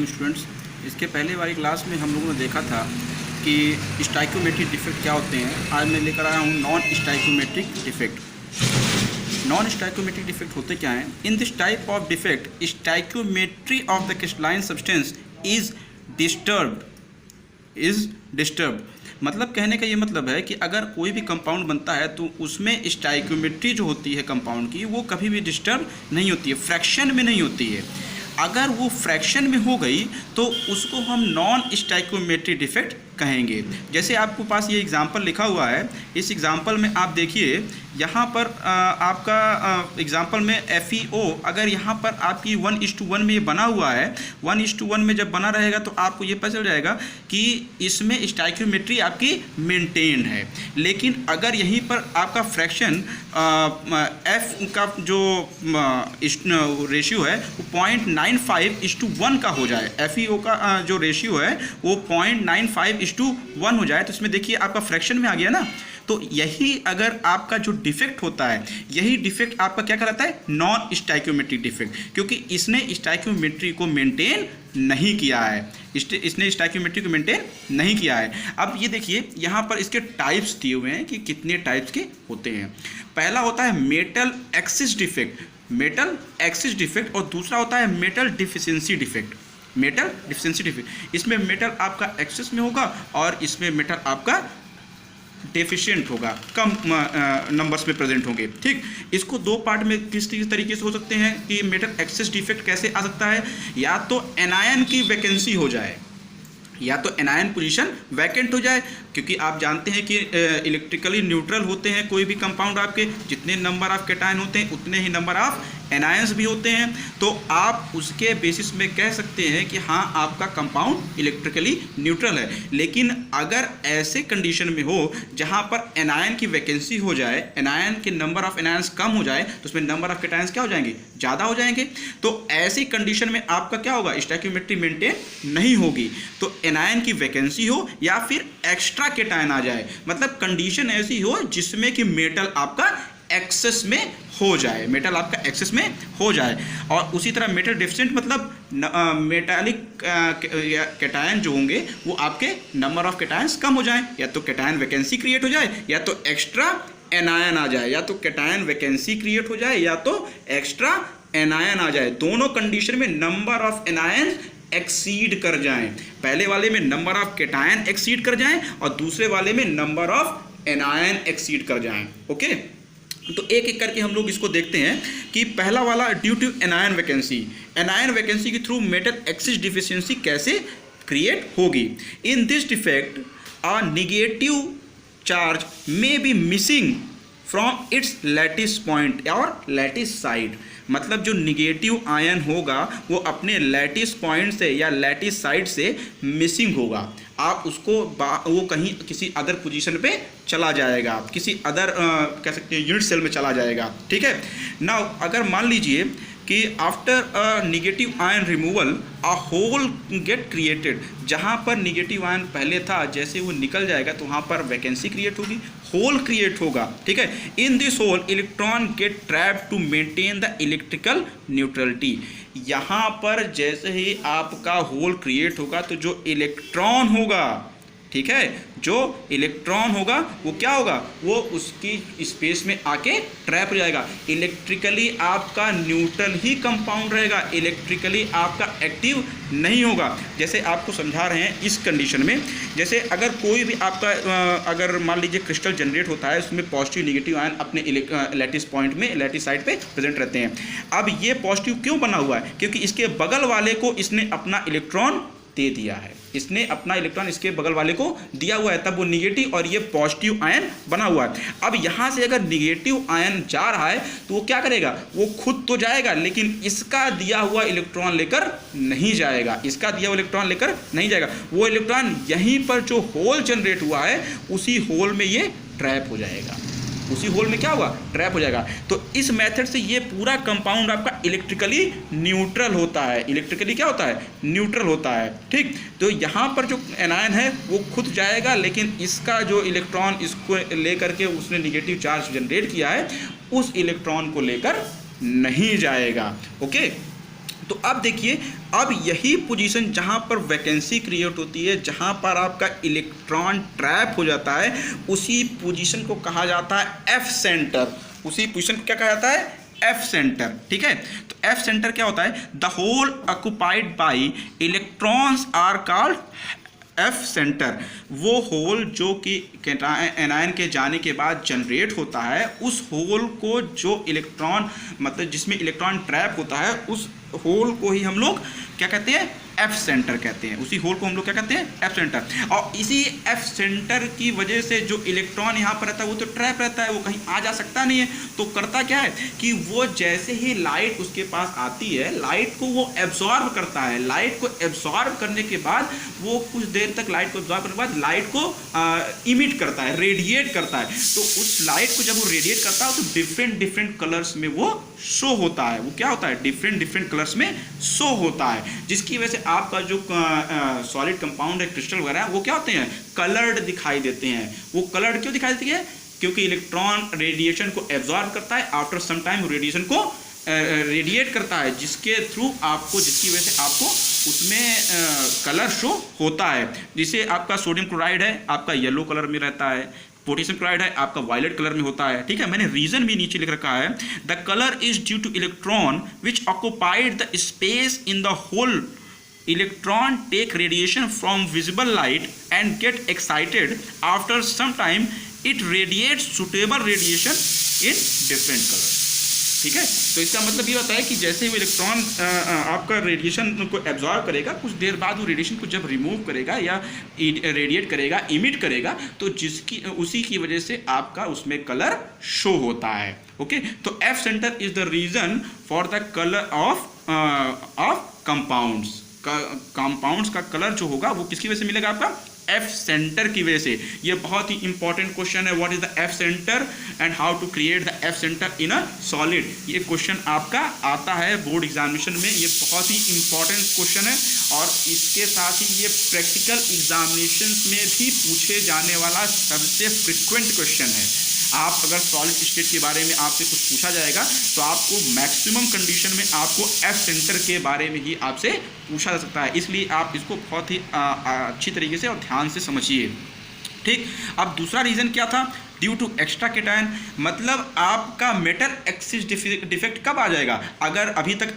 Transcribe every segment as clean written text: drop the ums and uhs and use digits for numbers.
Morning students. इसके पहले वाली क्लास में हम लोगों ने देखा था कि स्टाइकोमेट्रिक डिफेक्ट क्या होते हैं। आज मैं लेकर आया हूँ non stoichiometric defect. Non stoichiometric defect होते क्या हैं? In this type of defect stoichiometry of the crystalline substance is disturbed. मतलब कहने का ये मतलब है कि अगर कोई भी कंपाउंड बनता है तो उसमें स्टाइकोमेट्री जो होती है कंपाउंड की वो कभी भी डिस्टर्ब नहीं होती है, फ्रैक्शन में नहीं होती है। अगर वो फ्रैक्शन में हो गई तो उसको हम नॉन स्टाइकोमेट्रिक डिफेक्ट कहेंगे। जैसे आपको पास ये एग्जांपल लिखा हुआ है, इस एग्जांपल में आप देखिए यहाँ पर आपका एग्जांपल में FeO अगर यहाँ पर आपकी 1:1 में ये बना हुआ है, 1:1 में जब बना रहेगा तो आपको ये पता चल जाएगा कि इसमें स्टाइकोमेट्री आपकी मेंटेन है। लेकिन अगर यहीं पर आपका फ्रैक्शन F का जो रेशियो है वो 0.95:1 का हो जाए, FeO का जो रेशियो है वो 0.95:1 हो जाए, तो इसमें देखिए आपका फ्रैक्शन में आ गया ना। तो यही अगर आपका जो डिफेक्ट होता है, यही डिफेक्ट आपका क्या कहलाता है? नॉन स्टाइकोमेट्रिक डिफेक्ट, क्योंकि इसने स्टाइकोमेट्री को मेंटेन नहीं किया है, इसने स्टाइकोमेट्री को मेंटेन नहीं किया है। अब ये देखिए यहाँ पर इसके टाइप्स दिए हुए हैं कि कितने टाइप्स के होते हैं। पहला होता है metal axis defect, metal axis defect, और दूसरा होता है metal deficiency defect, metal deficiency defect. इसमें मेटल आपका एक्सेस में होगा और इसमें मेटल आपका डेफिशिएंट होगा, कम नंबर्स में प्रेजेंट होंगे। ठीक, इसको दो पार्ट में किस तरीके से हो सकते हैं कि मेटल एक्सेस डिफेक्ट कैसे आ सकता है? या तो एनायन की वैकेंसी हो जाए, या तो एनायन पोजीशन वैकेंट हो जाए, क्योंकि आप जानते हैं कि इलेक्ट्रिकली न्यूट्रल होते हैं कोई भी कंपाउंड, आपके जितने नंबर ऑफ कैटायन होते हैं उतने ही नंबर ऑफ एनायंस भी होते हैं। तो आप उसके बेसिस में कह सकते हैं कि हाँ आपका कंपाउंड इलेक्ट्रिकली न्यूट्रल है। लेकिन अगर ऐसे कंडीशन में हो जहाँ पर एनायन की वैकेंसी हो जाए, एनायन के नंबर ऑफ एनायंस कम हो जाए, तो उसमें नंबर ऑफ कैटायंस क्या हो जाएंगे? ज़्यादा हो जाएंगे। तो ऐसी कंडीशन में आपका क्या होगा? स्टाइकोमेट्री मेंटेन नहीं होगी। तो एनायन की वैकेंसी हो या फिर एक्स्ट्रा कैटायन आ जाए, मतलब कंडीशन ऐसी हो जिसमें कि मेटल आपका एक्सेस में हो जाए, मेटल आपका एक्सेस में हो जाए। और उसी तरह मेटल डेफिशिएंट मतलब मेटालिक कैटायन जो होंगे वो आपके नंबर ऑफ कैटायंस कम हो जाए, या तो कैटायन वैकेंसी क्रिएट हो जाए या तो एक्स्ट्रा एनायन आ जाए, या तो कैटायन वैकेंसी क्रिएट हो जाए या तो एक्स्ट्रा एनायन आ जाए। दोनों कंडीशन में नंबर ऑफ एनायन एक्सीड कर जाएं। पहले वाले में नंबर ऑफ कैटायन एक्सीड कर जाएं और दूसरे वाले में नंबर ऑफ एनायन एक्सीड कर जाएं। ओके, तो एक एक करके हम लोग इसको देखते हैं कि पहला वाला due to anion vacancy, anion vacancy के थ्रू मेटल एक्सिस डिफिशियंसी कैसे क्रिएट होगी। In this defect a negative charge may be missing from its lattice point और लैटिस साइड, मतलब जो निगेटिव आयन होगा वो अपने लैटिस पॉइंट से या लैटिस साइड से मिसिंग होगा। आप उसको वो कहीं किसी अदर पोजीशन पे चला जाएगा, किसी अदर कह सकते हैं यूनिट सेल में चला जाएगा। ठीक है, नाउ अगर मान लीजिए कि after a negative ion removal a hole get created, जहाँ पर निगेटिव आयन पहले था जैसे वो निकल जाएगा तो वहाँ पर वैकेंसी क्रिएट होगी, होल क्रिएट होगा। ठीक है, in this hole electron get trapped to maintain the electrical neutrality. यहाँ पर जैसे ही आपका होल क्रिएट होगा तो जो इलेक्ट्रॉन होगा, ठीक है, जो इलेक्ट्रॉन होगा वो क्या होगा? वो उसकी स्पेस में आके ट्रैप हो जाएगा। इलेक्ट्रिकली आपका न्यूट्रल ही कंपाउंड रहेगा, इलेक्ट्रिकली आपका एक्टिव नहीं होगा। जैसे आपको समझा रहे हैं इस कंडीशन में, जैसे अगर कोई भी आपका अगर मान लीजिए क्रिस्टल जनरेट होता है, उसमें पॉजिटिव निगेटिव आयन अपने लैटिस पॉइंट में, लैटिस साइड पे प्रेजेंट रहते हैं। अब ये पॉजिटिव क्यों बना हुआ है? क्योंकि इसके बगल वाले को इसने अपना इलेक्ट्रॉन दे दिया है, इसने अपना इलेक्ट्रॉन इसके बगल वाले को दिया हुआ है, तब वो निगेटिव और ये पॉजिटिव आयन बना हुआ है। अब यहाँ से अगर निगेटिव आयन जा रहा है तो वो क्या करेगा? वो खुद तो जाएगा लेकिन इसका दिया हुआ इलेक्ट्रॉन लेकर नहीं जाएगा, इसका दिया हुआ इलेक्ट्रॉन लेकर नहीं जाएगा। वो इलेक्ट्रॉन यहीं पर जो होल जनरेट हुआ है उसी होल में ये ट्रैप हो जाएगा, उसी होल में क्या होगा? ट्रैप हो जाएगा। तो इस मेथड से ये पूरा कंपाउंड आपका इलेक्ट्रिकली न्यूट्रल होता है, इलेक्ट्रिकली क्या होता है? न्यूट्रल होता है। ठीक, तो यहाँ पर जो एनायन है वो खुद जाएगा लेकिन इसका जो इलेक्ट्रॉन इसको लेकर के उसने निगेटिव चार्ज जनरेट किया है उस इलेक्ट्रॉन को लेकर नहीं जाएगा। ओके, तो अब देखिए, अब यही पोजीशन जहाँ पर वैकेंसी क्रिएट होती है, जहाँ पर आपका इलेक्ट्रॉन ट्रैप हो जाता है, उसी पोजीशन को कहा जाता है एफ सेंटर। उसी पोजीशन को क्या कहा जाता है? F center. ठीक है, तो एफ सेंटर क्या होता है? The hole occupied by electrons are called F center. वो होल जो कि एनायन के जाने के बाद जनरेट होता है, उस होल को जो इलेक्ट्रॉन मतलब जिसमें इलेक्ट्रॉन ट्रैप होता है, उस होल को ही हम लोग क्या कहते हैं? एफ सेंटर कहते हैं। उसी होल को हम लोग क्या कहते हैं? F centre. और इसी एफ सेंटर की वजह से जो इलेक्ट्रॉन यहाँ पर रहता है वो तो ट्रैप रहता है, वो कहीं आ जा सकता नहीं है। तो करता क्या है कि वो जैसे ही लाइट उसके पास आती है, लाइट को वो एब्जॉर्ब करता है। लाइट को एब्जॉर्ब करने के बाद वो कुछ देर तक लाइट को एब्जॉर्ब करने के बाद लाइट को इमिट करता है, रेडिएट करता है। तो उस लाइट को जब वो रेडिएट करता है तो डिफरेंट डिफरेंट कलर्स में वो शो होता है। वो क्या होता है? डिफरेंट डिफरेंट कलर्स में शो होता है, जिसकी वजह से आपका जो सॉलिड कंपाउंड है, क्रिस्टल वगैरह है, वो क्या होते हैं? कलर्ड दिखाई देते हैं। वो कलर्ड क्यों दिखाई देती है? क्योंकि इलेक्ट्रॉन रेडिएशन को एब्जॉर्ब करता है, आफ्टर सम टाइम रेडिएशन को रेडिएट करता है, जिसके थ्रू आपको, जिसकी वजह से आपको उसमें कलर शो होता है। जिसे आपका सोडियम क्लोराइड है, आपका येलो कलर में रहता है। पोटेशियम क्लोराइड है, आपका वायलेट कलर में होता है। ठीक है, मैंने रीजन भी नीचे लिख रखा है। The colour is due to electron which occupied the space in the hole. Electron take radiation from visible light and get excited. After some time, it radiates suitable radiation in different colors. ठीक है, तो इसका मतलब ये होता है कि जैसे वो इलेक्ट्रॉन आपका रेडिएशन को एब्जॉर्ब करेगा, कुछ देर बाद वो रेडिएशन को जब रिमूव करेगा या रेडिएट करेगा, इमिट करेगा, तो जिसकी उसी की वजह से आपका उसमें कलर शो होता है। ओके, तो F center is the reason for the colour of compounds. Compounds का कलर जो होगा वो किसकी वजह से मिलेगा? आपका एफ सेंटर की वजह से। ये बहुत ही इंपॉर्टेंट क्वेश्चन है, what is the F center and how to create the F center in a solid. ये क्वेश्चन आपका आता है बोर्ड एग्जामिनेशन में। ये बहुत ही इंपॉर्टेंट क्वेश्चन है और इसके साथ ही ये प्रैक्टिकल एग्जामिनेशन में भी पूछे जाने वाला सबसे फ्रिक्वेंट क्वेश्चन है। आप अगर सॉलिड स्टेट के बारे में आपसे कुछ पूछा जाएगा तो आपको मैक्सिमम कंडीशन में आपको एफ सेंटर के बारे में ही आपसे पूछा जा सकता है। इसलिए आप इसको बहुत ही अच्छी तरीके से और ध्यान से समझिए। ठीक, अब दूसरा रीज़न क्या था? Due to extra cation. मतलब आपका मेटल एक्सिस डिफेक्ट कब आ जाएगा? अगर अभी तक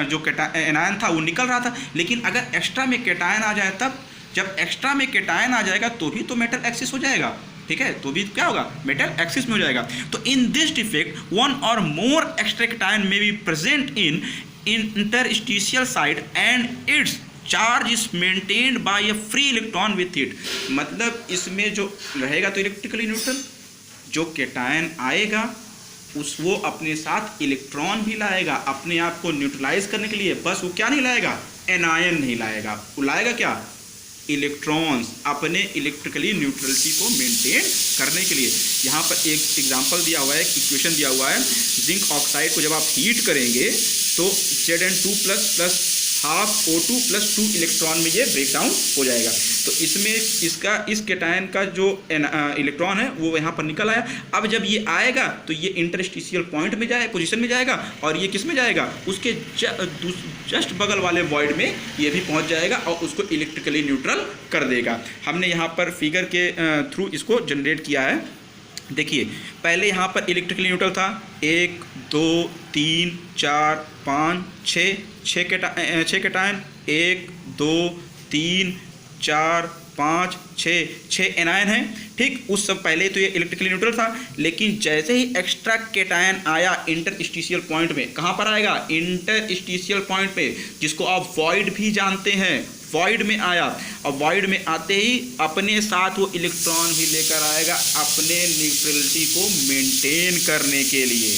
जो एनायन था वो निकल रहा था, लेकिन अगर एक्स्ट्रा में केटायन आ जाए तब। जब एक्स्ट्रा में केटायन आ जाएगा तो भी तो मेटल एक्सिस हो जाएगा। ठीक है, तो भी क्या होगा? मेटल एक्सिस में हो जाएगा। तो इन दिस डिफेक्ट वन और मोर एक्स्ट्रा केटायन में be present in interstitial side and it's charge is maintained by a free electron with it. मतलब इसमें जो रहेगा तो इलेक्ट्रिकली न्यूट्रल, जो केटायन आएगा वो अपने साथ इलेक्ट्रॉन भी लाएगा अपने आप को न्यूट्रलाइज करने के लिए। बस वो क्या नहीं लाएगा? एनायन नहीं लाएगा, वो लाएगा क्या? इलेक्ट्रॉन्स, अपने इलेक्ट्रिकली न्यूट्रलिटी को मेंटेन करने के लिए। यहाँ पर एक एग्जांपल दिया हुआ है, एक इक्वेशन दिया हुआ है। जिंक ऑक्साइड को जब आप हीट करेंगे तो Zn2+ हाफ O2 + 2 इलेक्ट्रॉन में ये ब्रेक डाउन हो जाएगा। तो इसमें इस केटायन का जो इलेक्ट्रॉन है वो यहाँ पर निकल आया। अब जब ये आएगा तो ये इंटरस्टिशियल पॉइंट में जाए पोजीशन में जाएगा, और ये किस में जाएगा? उसके जस्ट बगल वाले वॉइड में ये भी पहुँच जाएगा और उसको इलेक्ट्रिकली न्यूट्रल कर देगा। हमने यहाँ पर फिगर के थ्रू इसको जनरेट किया है। देखिए, पहले यहाँ पर इलेक्ट्रिकली न्यूट्रल था 1 2 3 4 5 6 केटायन 1 2 3 4 5 6 एनायन है। ठीक, उस सब पहले तो ये इलेक्ट्रिकली न्यूट्रल था, लेकिन जैसे ही एक्स्ट्रा केटायन आया इंटरस्टिशियल पॉइंट में, कहाँ पर आएगा? इंटरस्टिशियल पॉइंट पे, जिसको आप वॉइड भी जानते हैं। वॉइड में आया और वॉइड में आते ही अपने साथ वो इलेक्ट्रॉन भी लेकर आएगा अपने न्यूट्रलिटी को मेंटेन करने के लिए,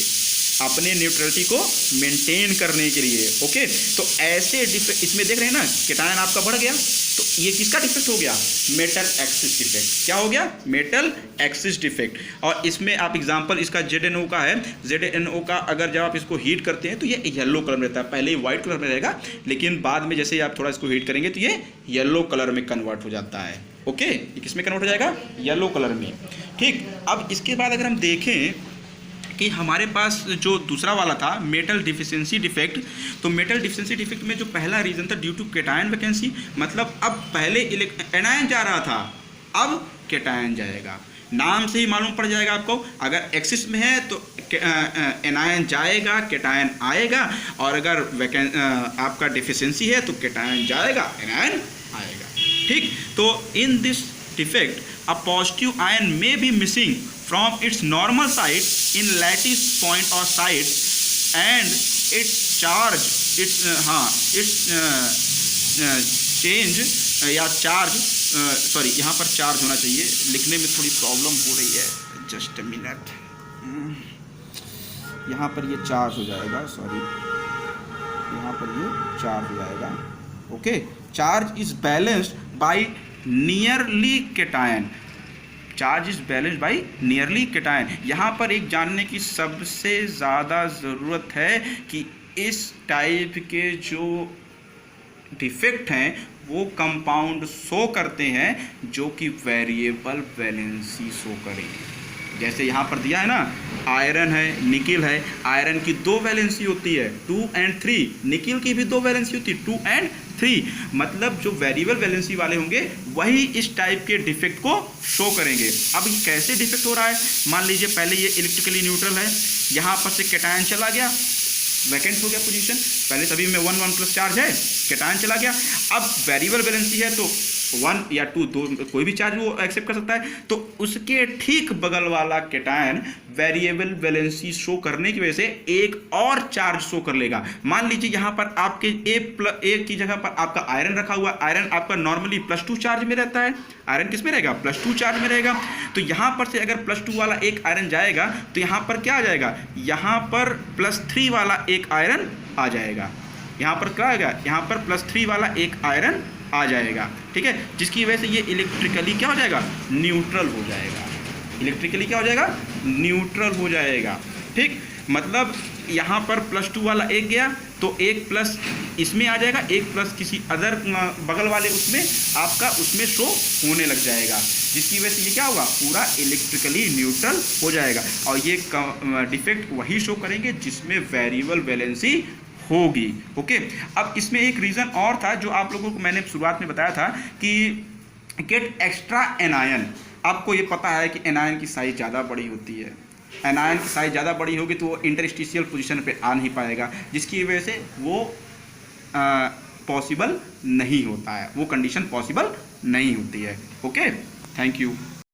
अपने न्यूट्रलिटी को मेंटेन करने के लिए। ओके, तो ऐसे इसमें देख रहे हैं ना, केटायन आपका बढ़ गया तो ये किसका डिफेक्ट हो गया? Metal axis defect. क्या हो गया? Metal axis defect. और इसमें आप एग्जांपल इसका ZnO का है। ZnO का अगर जब आप इसको हीट करते हैं तो ये येलो कलर में रहता है। पहले ही वाइट कलर में रहेगा, लेकिन बाद में जैसे ही आप थोड़ा इसको हीट करेंगे तो ये येलो कलर में कन्वर्ट हो जाता है। ओके, ये किस में कन्वर्ट हो जाएगा? येलो कलर में। ठीक, अब इसके बाद अगर हम देखें कि हमारे पास जो दूसरा वाला था मेटल डिफिशिएंसी डिफेक्ट, तो मेटल डिफिशिएंसी डिफेक्ट में जो पहला रीज़न था ड्यू टू केटायन वैकेंसी, मतलब अब पहले एनायन जा रहा था, अब केटायन जाएगा। नाम से ही मालूम पड़ जाएगा आपको, अगर एक्सिस में है तो एनायन जाएगा, केटायन आएगा, और अगर आपका डिफिशिएंसी है तो केटायन जाएगा, एनायन आएगा। ठीक, तो इन this defect a positive ion may be missing from its normal site in lattice point or site and its charge change या चार्ज सॉरी यहाँ पर चार्ज होना चाहिए, लिखने में थोड़ी प्रॉब्लम हो रही है, जस्ट अ मिनट। यहाँ पर ये चार्ज हो जाएगा, सॉरी यहाँ पर ये चार्ज हो जाएगा। Okay, charge is balanced bye nearly cation, charge is balanced bye nearly cation. यहाँ पर एक जानने की सबसे ज़्यादा ज़रूरत है कि इस टाइप के जो डिफेक्ट हैं वो कंपाउंड शो करते हैं जो कि वेरिएबल वैलेंसी शो करें। जैसे यहाँ पर दिया है ना, आयरन है, निकिल है, आयरन की 2 वैलेंसी होती है 2 और 3, निकिल की भी 2 वैलेंसी होती है 2 और 3, मतलब जो वेरिएबल वैलेंसी वाले होंगे वही इस टाइप के डिफेक्ट को शो करेंगे। अब ये कैसे डिफेक्ट हो रहा है, मान लीजिए पहले ये इलेक्ट्रिकली न्यूट्रल है, यहाँ पर से केटायन चला गया, वैकेंट हो गया पोजीशन, पहले सभी में 1 1 प्लस चार्ज है, केटायन चला गया। अब वेरिएबल वैलेंसी है तो 1 या 2 कोई भी चार्ज वो एक्सेप्ट कर सकता है, तो उसके ठीक बगल वाला केटायन वेरिएबल वैलेंसी शो करने की वजह से एक और चार्ज शो कर लेगा। मान लीजिए यहाँ पर आपके ए की जगह पर आपका आयरन रखा हुआ, आयरन आपका नॉर्मली +2 चार्ज में रहता है, आयरन किस में रहेगा, +2 चार्ज में रहेगा। तो यहाँ पर से अगर +2 वाला एक आयरन जाएगा तो यहाँ पर क्या आ जाएगा, यहाँ पर +3 वाला एक आयरन आ जाएगा, यहाँ पर क्या आएगा, यहाँ पर +3 वाला एक आयरन आ जाएगा। ठीक है, जिसकी वजह से ये इलेक्ट्रिकली क्या हो जाएगा, न्यूट्रल हो जाएगा, इलेक्ट्रिकली क्या हो जाएगा, न्यूट्रल हो जाएगा। ठीक, मतलब यहाँ पर +2 वाला एक गया तो एक प्लस इसमें आ जाएगा, एक प्लस किसी अदर बगल वाले उसमें आपका उसमें शो होने लग जाएगा, जिसकी वजह से ये क्या होगा, पूरा इलेक्ट्रिकली न्यूट्रल हो जाएगा। और ये डिफेक्ट वही शो करेंगे जिसमें वेरिएबल वैलेंसी होगी। ओके, अब इसमें एक रीज़न और था जो आप लोगों को मैंने शुरुआत में बताया था कि गेट एक्स्ट्रा एनायन। आपको ये पता है कि एनायन की साइज़ ज़्यादा बड़ी होती है, एनायन की साइज़ ज़्यादा बड़ी होगी तो वो इंटरस्टिशियल पोजीशन पे आ नहीं पाएगा, जिसकी वजह से वो पॉसिबल नहीं होता है, वो कंडीशन पॉसिबल नहीं होती है। Okay, thank you.